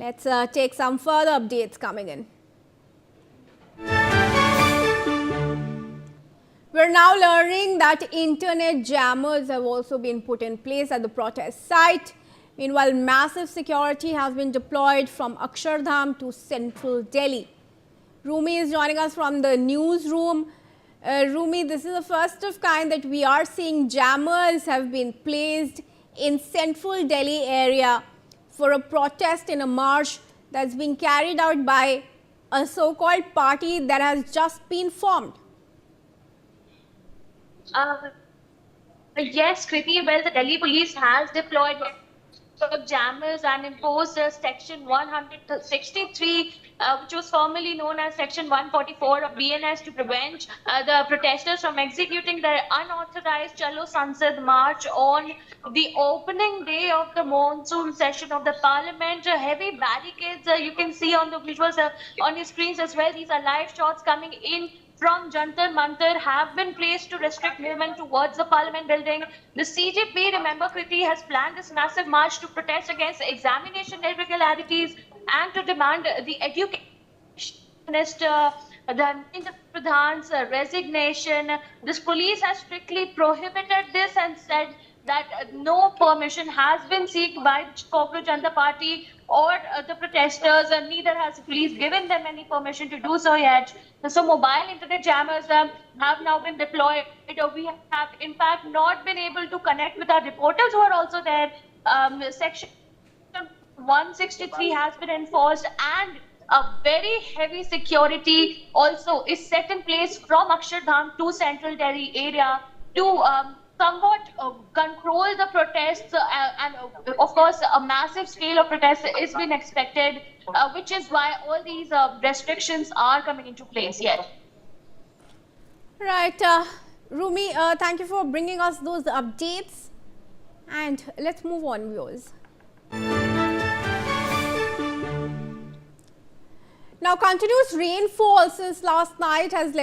Let's take some further updates coming in. We're now learning that internet jammers have also been put in place at the protest site. Meanwhile, massive security has been deployed from Akshardham to central Delhi. Rumi is joining us from the newsroom. Rumi, this is the first of kind that we are seeing jammers have been placed in central Delhi area for a protest in a march that's being carried out by a so-called party that has just been formed. Yes, Kriti. Well, the Delhi police has deployed jammers and imposed Section 163, which was formerly known as Section 144 of BNS, to prevent the protesters from executing their unauthorized Chalo Sansad march on the opening day of the monsoon session of the parliament. Heavy barricades you can see on the visuals on your screens as well. These are live shots coming in from Jantar Mantar have been placed to restrict movement towards the Parliament building. The CJP, remember, Kriti, has planned this massive march to protest against examination irregularities and to demand the education minister, the Pradhan's resignation. This police has strictly prohibited this and said that no permission has been sought by the Cockroach Janata Party or the protesters, and neither has the police given them any permission to do so yet. So mobile internet jammers have now been deployed. We have in fact not been able to connect with our reporters who are also there. Section 163 has been enforced, and a very heavy security also is set in place from Akshardham to central Delhi area to somewhat control the protests, and of course a massive scale of protests is being expected, which is why all these restrictions are coming into place yet. Right, Rumi, thank you for bringing us those updates, and let's move on, viewers. Now, continuous rainfall since last night has led